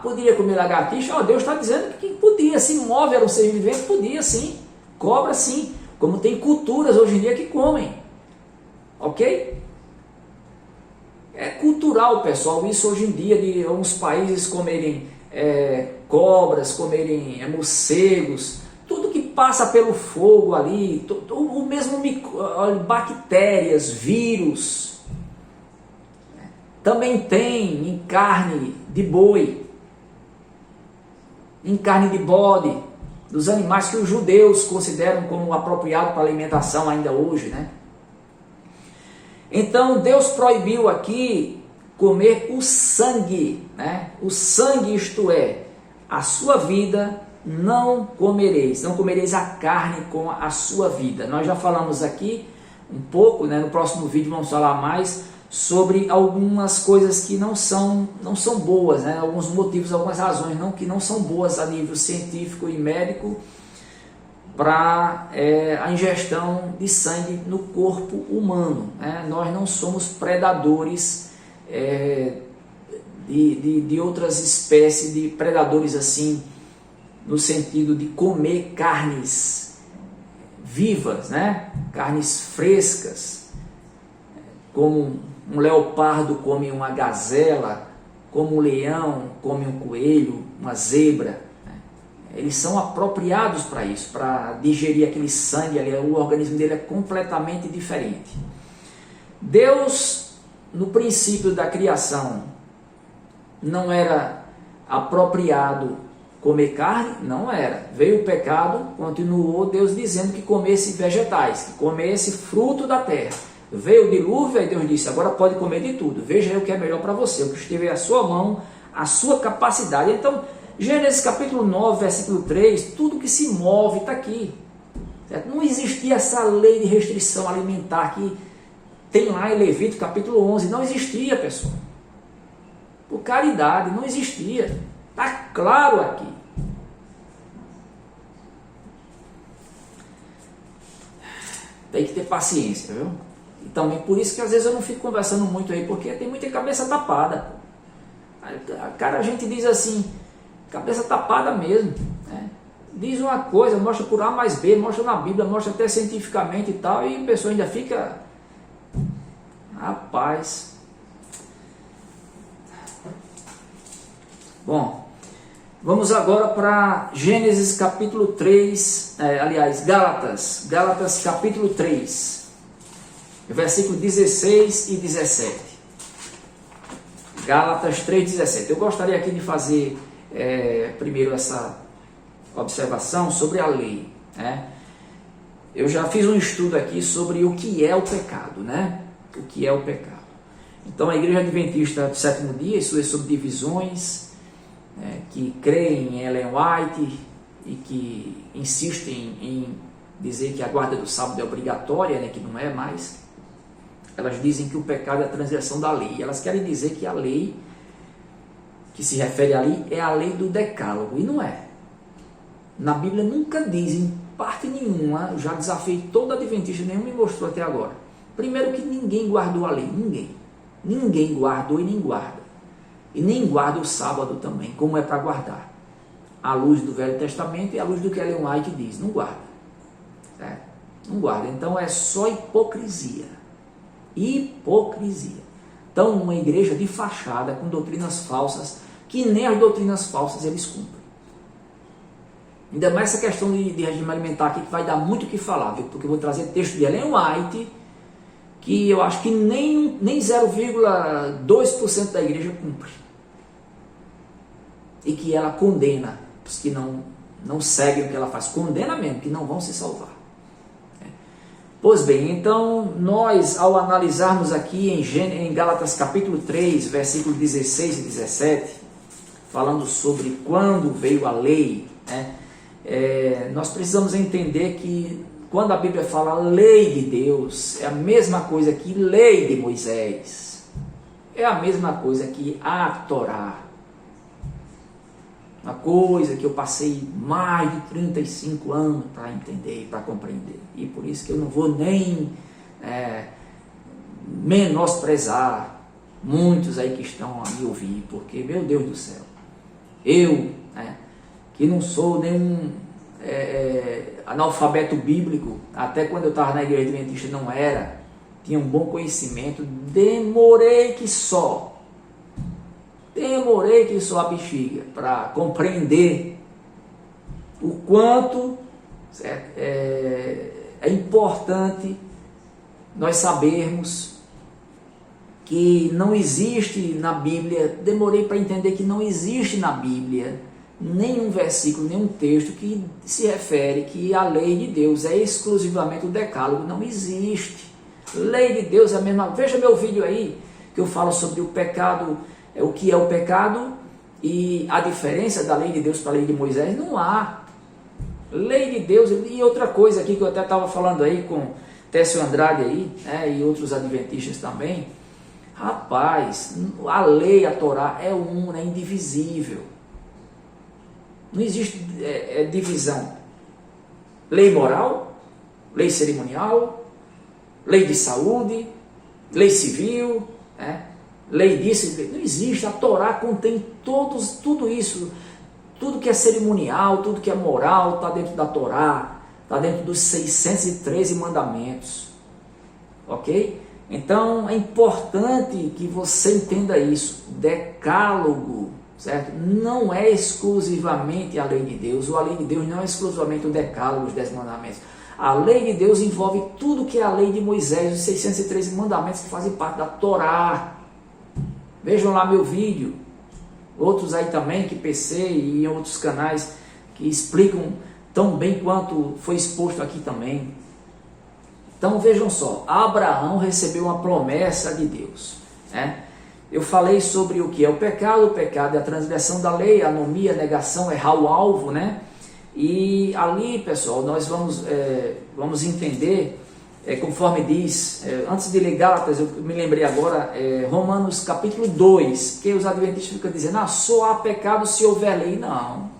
Poderia comer lagartixa? Deus está dizendo que podia, se move, era um ser vivente, podia sim, cobra sim, como tem culturas hoje em dia que comem, ok? É cultural, pessoal, isso hoje em dia, de alguns países comerem cobras, comerem morcegos, tudo que passa pelo fogo ali, o mesmo bactérias, vírus, também tem em carne de boi, em carne de bode, dos animais que os judeus consideram como apropriado para alimentação ainda hoje, né? Então Deus proibiu aqui comer o sangue, né? O sangue, isto é, a sua vida não comereis a carne com a sua vida. Nós já falamos aqui um pouco, né? No próximo vídeo vamos falar mais sobre algumas coisas que não são boas, né? Alguns motivos, algumas razões que não são boas a nível científico e médico para a ingestão de sangue no corpo humano, né? Nós não somos predadores de outras espécies, de predadores assim, no sentido de comer carnes vivas, né? Carnes frescas, como um leopardo come uma gazela, como um leão come um coelho, uma zebra. Eles são apropriados para isso, para digerir aquele sangue ali, o organismo dele é completamente diferente. Deus, no princípio da criação, não era apropriado comer carne? Não era. Veio o pecado, continuou Deus dizendo que comesse vegetais, que comesse fruto da terra. Veio o dilúvio, aí Deus disse: agora pode comer de tudo, veja aí o que é melhor para você, o que estiver à sua mão, a sua capacidade. Então, Gênesis capítulo 9, versículo 3, tudo que se move está aqui, certo? Não existia essa lei de restrição alimentar que tem lá em Levítico capítulo 11, não existia, pessoal. Por caridade, não existia. Está claro aqui. Tem que ter paciência, viu? E também por isso que às vezes eu não fico conversando muito aí, porque tem muita cabeça tapada. Cara, a gente diz assim, cabeça tapada mesmo, né? Diz uma coisa, mostra por A mais B, mostra na Bíblia, mostra até cientificamente e tal, e a pessoa ainda fica... Rapaz... Bom, vamos agora para Gênesis capítulo 3, Gálatas capítulo 3, versículo 16 e 17. Gálatas 3, 17. Eu gostaria aqui de fazer primeiro essa observação sobre a lei, né? Eu já fiz um estudo aqui sobre o que é o pecado, né? O que é o pecado. Então a Igreja Adventista do Sétimo Dia, suas subdivisões, que creem em Ellen White e que insistem em dizer que a guarda do sábado é obrigatória, né, que não é mais, elas dizem que o pecado é a transgressão da lei. Elas querem dizer que a lei que se refere ali é a lei do decálogo, e não é. Na Bíblia nunca diz, em parte nenhuma, eu já desafiei todo adventista, nenhum me mostrou até agora. Primeiro que ninguém guardou a lei, ninguém guardou e nem guarda. E nem guarda o sábado também, como é para guardar. À luz do Velho Testamento e à luz do que Ellen White diz, não guarda. Certo? Não guarda, então é só hipocrisia. Hipocrisia. Então, uma igreja de fachada, com doutrinas falsas, que nem as doutrinas falsas eles cumprem. Ainda mais essa questão de regime alimentar aqui, que vai dar muito o que falar, viu? Porque eu vou trazer texto de Ellen White, que eu acho que nem 0,2% da igreja cumpre. E que ela condena os que não seguem o que ela faz. Condena mesmo, que não vão se salvar. Pois bem, então nós, ao analisarmos aqui em Gálatas capítulo 3, versículo 16 e 17, falando sobre quando veio a lei, né? Nós precisamos entender que quando a Bíblia fala lei de Deus, é a mesma coisa que lei de Moisés, é a mesma coisa que a Torá. Uma coisa que eu passei mais de 35 anos para entender e para compreender, e por isso que eu não vou nem menosprezar muitos aí que estão a me ouvir, porque, meu Deus do céu, eu, que não sou nenhum analfabeto bíblico, até quando eu estava na igreja adventista não era, tinha um bom conhecimento, demorei que só a bexiga para compreender o quanto é importante nós sabermos que não existe na Bíblia, demorei para entender que não existe na Bíblia nenhum versículo, nenhum texto que se refere que a lei de Deus é exclusivamente o decálogo. Não existe. Lei de Deus é a mesma. Veja meu vídeo aí, que eu falo sobre o pecado, o que é o pecado e a diferença da lei de Deus para a lei de Moisés. Não há. Lei de Deus, e outra coisa aqui que eu até estava falando aí com Técio Andrade aí, e outros adventistas também. Rapaz, a lei, a Torá é uma, é indivisível. Não existe divisão. Lei moral, lei cerimonial, lei de saúde, lei civil, lei disso. Não existe. A Torá contém tudo isso. Tudo que é cerimonial, tudo que é moral está dentro da Torá, está dentro dos 613 mandamentos. Ok? Então é importante que você entenda isso. Decálogo, certo? Não é exclusivamente a lei de Deus, ou a lei de Deus não é exclusivamente o decálogo, os 10 mandamentos. A lei de Deus envolve tudo que é a lei de Moisés, os 613 mandamentos que fazem parte da Torá. Vejam lá meu vídeo, outros aí também que PC e em outros canais que explicam tão bem quanto foi exposto aqui também. Então vejam só, Abraão recebeu uma promessa de Deus, Eu falei sobre o que é o pecado é a transgressão da lei, a anomia, a negação, errar o alvo, E ali, pessoal, nós vamos entender, conforme diz, antes de ler Gálatas, eu me lembrei agora, Romanos capítulo 2, que os adventistas ficam dizendo, só há pecado se houver lei. Não.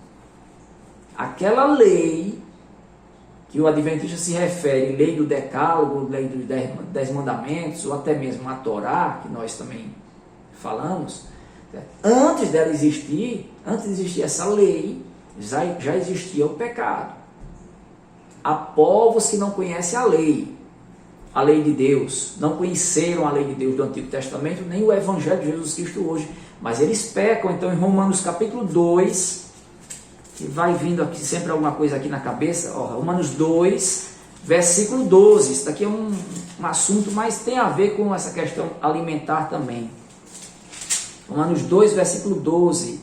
Aquela lei que o adventista se refere, lei do decálogo, lei dos 10 mandamentos, ou até mesmo a Torá, que nós também falamos, antes de existir essa lei, já existia o pecado. Há povos que não conhecem a lei de Deus, não conheceram a lei de Deus do Antigo Testamento, nem o Evangelho de Jesus Cristo hoje, mas eles pecam. Então em Romanos capítulo 2, que vai vindo aqui sempre alguma coisa aqui na cabeça, Romanos 2, versículo 12, isso daqui é um assunto, mas tem a ver com essa questão alimentar também. Romanos 2, versículo 12.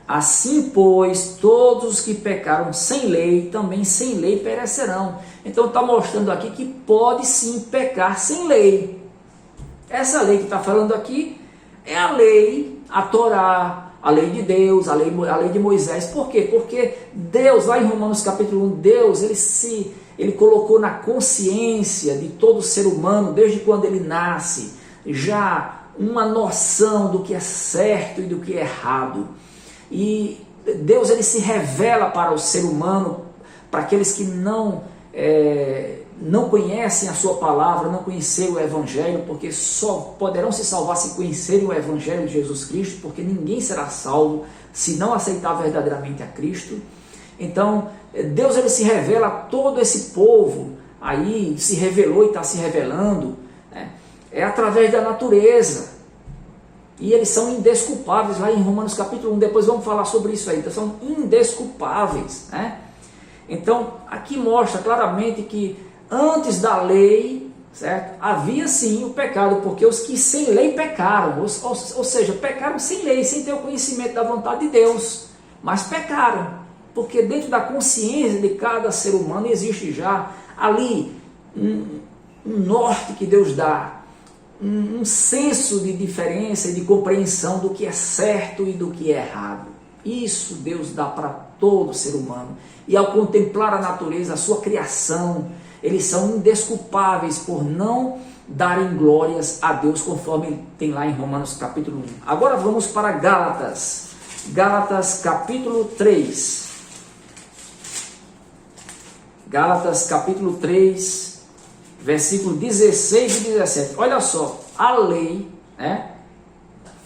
Assim, pois, todos os que pecaram sem lei, também sem lei perecerão. Então está mostrando aqui que pode sim pecar sem lei. Essa lei que está falando aqui é a lei, a Torá, a lei de Deus, a lei de Moisés. Por quê? Porque Deus, lá em Romanos capítulo 1, Deus, ele colocou na consciência de todo ser humano, desde quando ele nasce, já uma noção do que é certo e do que é errado. E Deus, ele se revela para o ser humano, para aqueles que não conhecem a sua palavra, não conheceram o Evangelho, porque só poderão se salvar se conhecerem o Evangelho de Jesus Cristo, porque ninguém será salvo se não aceitar verdadeiramente a Cristo. Então, Deus, ele se revela a todo esse povo, aí se revelou e está se revelando, né? É através da natureza, e eles são indesculpáveis, lá em Romanos capítulo 1, depois vamos falar sobre isso aí, então são indesculpáveis, né? Então, aqui mostra claramente que antes da lei, certo? Havia sim o pecado, porque os que sem lei pecaram, ou seja, pecaram sem lei, sem ter o conhecimento da vontade de Deus, mas pecaram, porque dentro da consciência de cada ser humano existe já ali um norte que Deus dá, um senso de diferença e de compreensão do que é certo e do que é errado. Isso Deus dá para todo ser humano. E ao contemplar a natureza, a sua criação, eles são indesculpáveis por não darem glórias a Deus, conforme tem lá em Romanos capítulo 1. Agora vamos para Gálatas. Gálatas capítulo 3. Gálatas capítulo 3, versículo 16 e 17. Olha só, a lei, né,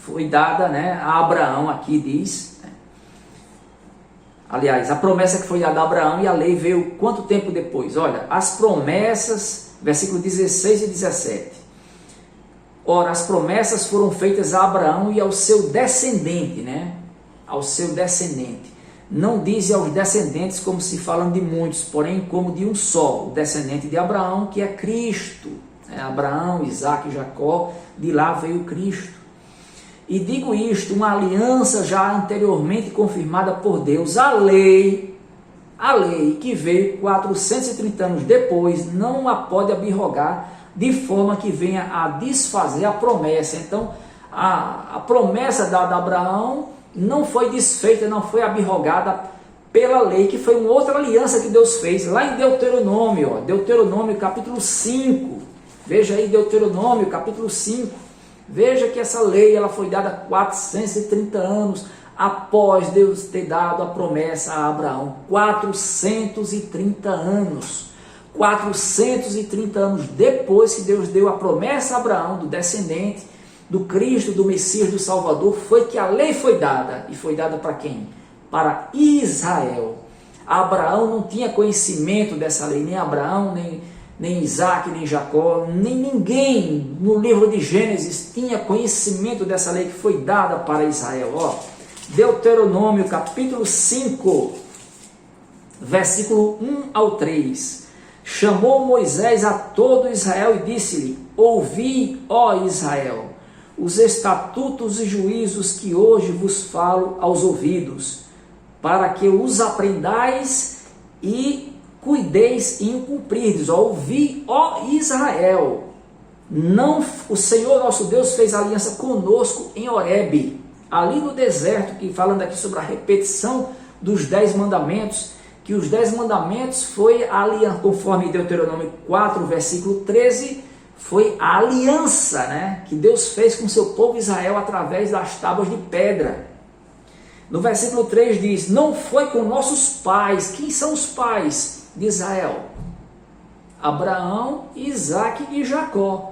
foi dada, né, a Abraão, aqui diz, né, aliás, a promessa que foi dada a Abraão, e a lei veio quanto tempo depois? Olha, as promessas, versículo 16 e 17. Ora, as promessas foram feitas a Abraão e ao seu descendente, né, ao seu descendente. Não diz aos descendentes como se falam de muitos, porém como de um só, o descendente de Abraão, que é Cristo. Abraão, Isaque e Jacó, de lá veio Cristo. E digo isto, uma aliança já anteriormente confirmada por Deus, a lei que veio 430 anos depois, não a pode abrogar, de forma que venha a desfazer a promessa. Então, a promessa dada a Abraão não foi desfeita, não foi abrogada pela lei, que foi uma outra aliança que Deus fez, lá em Deuteronômio, Deuteronômio capítulo 5, veja aí Deuteronômio capítulo 5, veja que essa lei ela foi dada 430 anos após Deus ter dado a promessa a Abraão, 430 anos, 430 anos depois que Deus deu a promessa a Abraão, do descendente, do Cristo, do Messias, do Salvador, foi que a lei foi dada. E foi dada para quem? Para Israel. Abraão não tinha conhecimento dessa lei, nem Abraão, nem Isaque, nem Jacó, nem ninguém no livro de Gênesis tinha conhecimento dessa lei que foi dada para Israel. Ó, Deuteronômio capítulo 5, versículo 1 ao 3. Chamou Moisés a todo Israel e disse-lhe: ouvi, ó Israel, os estatutos e juízos que hoje vos falo aos ouvidos, para que os aprendais e cuideis em cumprirdes. Ouvi, ó Israel, o Senhor nosso Deus fez aliança conosco em Horebe, ali no deserto, que falando aqui sobre a repetição dos 10 mandamentos, que os 10 mandamentos foi a aliança, conforme Deuteronômio 4, versículo 13, foi a aliança, né, que Deus fez com o seu povo Israel através das tábuas de pedra. No versículo 3 diz: não foi com nossos pais. Quem são os pais de Israel? Abraão, Isaque e Jacó.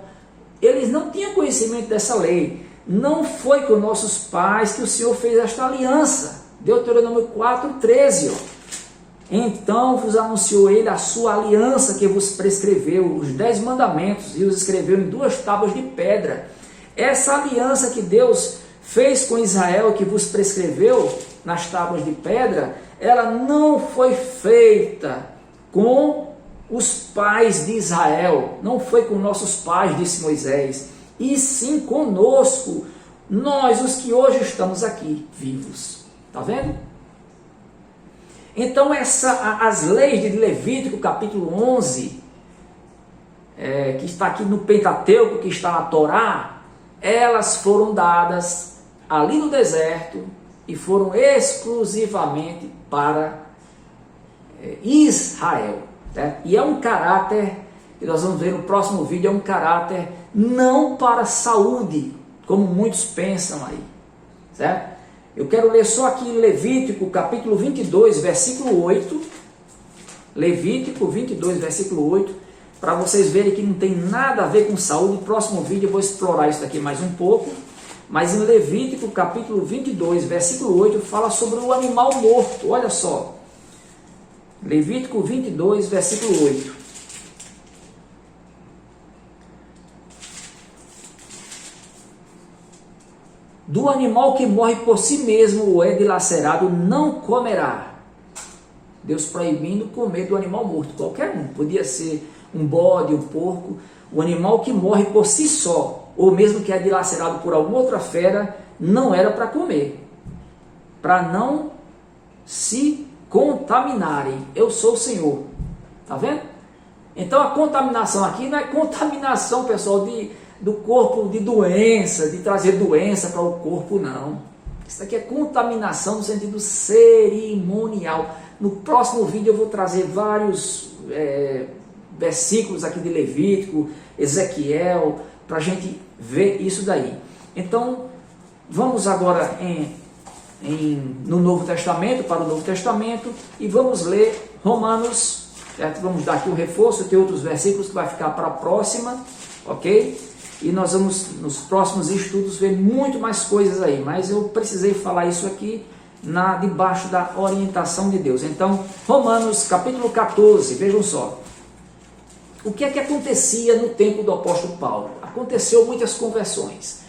Eles não tinham conhecimento dessa lei. Não foi com nossos pais que o Senhor fez esta aliança. Deuteronômio 4, 13, ó. Então vos anunciou ele a sua aliança que vos prescreveu, os 10 mandamentos, e os escreveu em 2 tábuas de pedra. Essa aliança que Deus fez com Israel, que vos prescreveu nas tábuas de pedra, ela não foi feita com os pais de Israel, não foi com nossos pais, disse Moisés, e sim conosco, nós os que hoje estamos aqui vivos. Está vendo? Então as leis de Levítico capítulo 11, que está aqui no Pentateuco, que está na Torá, elas foram dadas ali no deserto, e foram exclusivamente para Israel. Né? E é um caráter, que nós vamos ver no próximo vídeo, é um caráter não para saúde, como muitos pensam aí. Certo? Eu quero ler só aqui em Levítico, capítulo 22, versículo 8. Levítico 22, versículo 8, para vocês verem que não tem nada a ver com saúde. No próximo vídeo eu vou explorar isso aqui mais um pouco. Mas em Levítico, capítulo 22, versículo 8, fala sobre o animal morto. Olha só. Levítico 22, versículo 8. Do animal que morre por si mesmo ou é dilacerado, não comerá. Deus proibindo comer do animal morto, qualquer um. Podia ser um bode, um porco. O animal que morre por si só, ou mesmo que é dilacerado por alguma outra fera, não era para comer. Para não se contaminarem. Eu sou o Senhor. Tá vendo? Então a contaminação aqui não é contaminação, pessoal, do corpo de doença, de trazer doença para o corpo, não. Isso aqui é contaminação no sentido cerimonial. No próximo vídeo eu vou trazer vários versículos aqui de Levítico, Ezequiel, para a gente ver isso daí. Então, vamos agora no Novo Testamento, para o Novo Testamento, e vamos ler Romanos, certo? Vamos dar aqui um reforço, tem outros versículos que vai ficar para a próxima, ok? E nós vamos, nos próximos estudos, ver muito mais coisas aí, mas eu precisei falar isso aqui debaixo da orientação de Deus. Então, Romanos capítulo 14, vejam só. O que é que acontecia no tempo do apóstolo Paulo? Aconteceu muitas conversões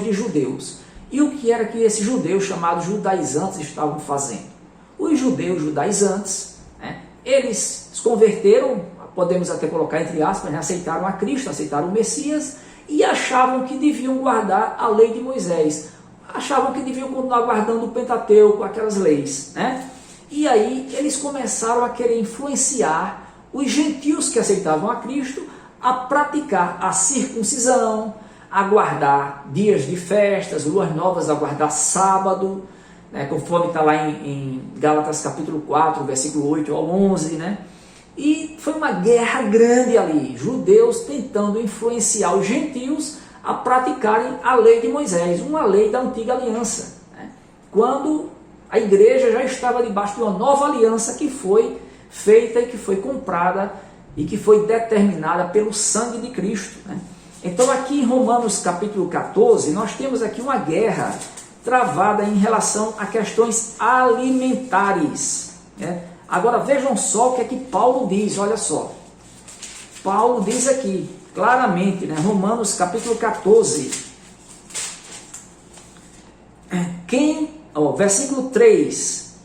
de judeus. E o que era que esses judeus chamados judaizantes estavam fazendo? Os judeus judaizantes, né, eles se converteram, podemos até colocar entre aspas, né, aceitaram a Cristo, aceitaram o Messias e achavam que deviam guardar a lei de Moisés. Achavam que deviam continuar guardando o Pentateuco, aquelas leis, né? E aí eles começaram a querer influenciar os gentios que aceitavam a Cristo a praticar a circuncisão, a guardar dias de festas, luas novas, a guardar sábado, né? Conforme está lá em Gálatas capítulo 4, versículo 8 ao 11, né? E foi uma guerra grande ali, judeus tentando influenciar os gentios a praticarem a lei de Moisés, uma lei da antiga aliança, né? Quando a igreja já estava debaixo de uma nova aliança que foi feita e que foi comprada e que foi determinada pelo sangue de Cristo, né? Então aqui em Romanos capítulo 14, nós temos aqui uma guerra travada em relação a questões alimentares, né? Agora vejam só o que é que Paulo diz, olha só. Paulo diz aqui, claramente, né? Romanos capítulo 14, versículo 3,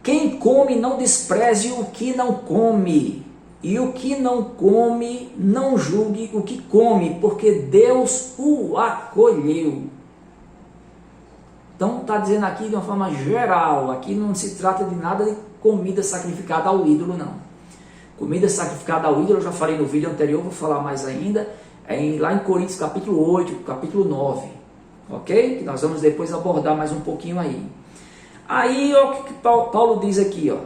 quem come não despreze o que não come, e o que não come não julgue o que come, porque Deus o acolheu. Então está dizendo aqui de uma forma geral, aqui não se trata de nada de comida sacrificada ao ídolo, não. Comida sacrificada ao ídolo, eu já falei no vídeo anterior, vou falar mais ainda, lá em Coríntios capítulo 8, capítulo 9, ok? Que nós vamos depois abordar mais um pouquinho aí. Aí, ó, o que Paulo diz aqui, ó.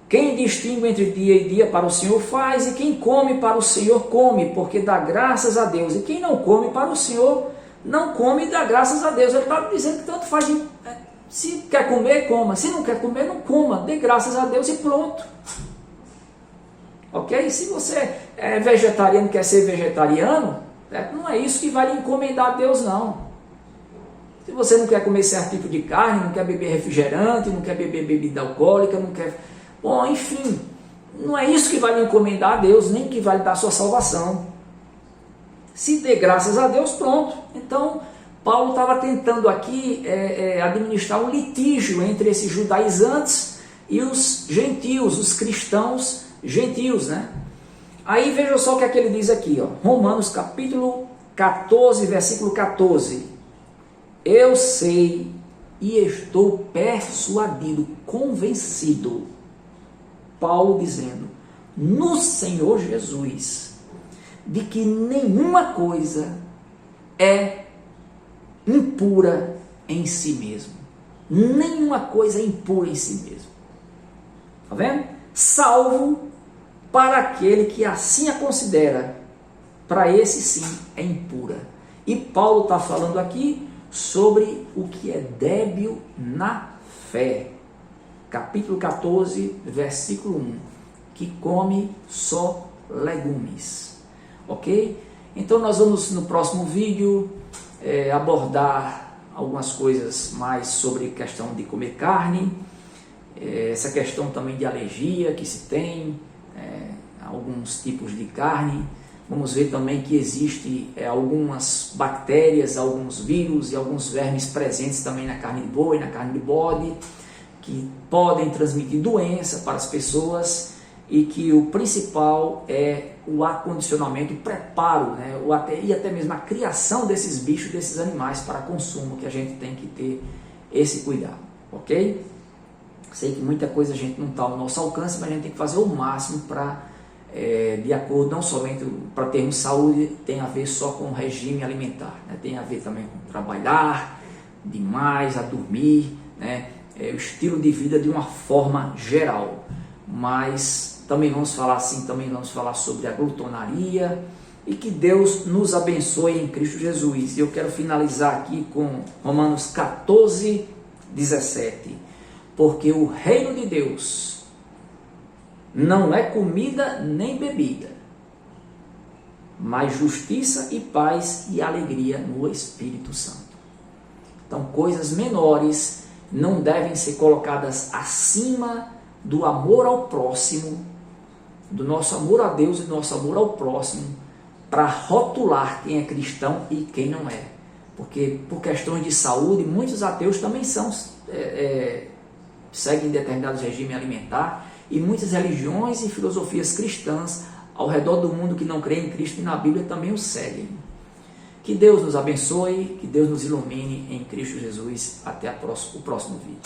Quem distingue entre dia e dia para o Senhor faz, e quem come para o Senhor come, porque dá graças a Deus. E quem não come para o Senhor não come e dá graças a Deus. Ele está dizendo que tanto faz, se quer comer, coma. Se não quer comer, não coma. Dê graças a Deus e pronto. Ok? Se você é vegetariano, quer ser vegetariano, não é isso que vai lhe encomendar a Deus, não. Se você não quer comer certo tipo de carne, não quer beber refrigerante, não quer beber bebida alcoólica, não quer... Bom, enfim, não é isso que vai lhe encomendar a Deus, nem que vai lhe dar a sua salvação. Se dê graças a Deus, pronto. Então, Paulo estava tentando aqui administrar um litígio entre esses judaizantes e os gentios, os cristãos gentios, né? Aí veja só o que é que ele diz aqui, ó, Romanos capítulo 14, versículo 14. Eu sei e estou persuadido, convencido, Paulo dizendo, no Senhor Jesus, de que nenhuma coisa é impura em si mesmo. Nenhuma coisa é impura em si mesmo. Está vendo? Salvo para aquele que assim a considera. Para esse sim é impura. E Paulo está falando aqui sobre o que é débil na fé. Capítulo 14, versículo 1. Que come só legumes. Ok? Então nós vamos no próximo vídeo abordar algumas coisas mais sobre questão de comer carne, essa questão também de alergia que se tem, alguns tipos de carne. Vamos ver também que existe algumas bactérias, alguns vírus e alguns vermes presentes também na carne de boi, na carne de bode, que podem transmitir doença para as pessoas, e que o principal é o acondicionamento, o preparo, né? E até mesmo a criação desses bichos, desses animais para consumo, que a gente tem que ter esse cuidado, ok? Sei que muita coisa a gente não está ao nosso alcance, mas a gente tem que fazer o máximo para, de acordo, não somente para termos saúde, tem a ver só com o regime alimentar, né? Tem a ver também com trabalhar demais, a dormir, né? O estilo de vida de uma forma geral. Mas também vamos falar sobre a glutonaria, e que Deus nos abençoe em Cristo Jesus. E eu quero finalizar aqui com Romanos 14, 17. Porque o reino de Deus não é comida nem bebida, mas justiça e paz e alegria no Espírito Santo. Então, coisas menores não devem ser colocadas acima do amor ao próximo, do nosso amor a Deus e do nosso amor ao próximo, para rotular quem é cristão e quem não é. Porque por questões de saúde, muitos ateus também seguem determinados regimes alimentar, e muitas religiões e filosofias cristãs ao redor do mundo que não creem em Cristo e na Bíblia também o seguem. Que Deus nos abençoe, que Deus nos ilumine em Cristo Jesus. Até o próximo vídeo.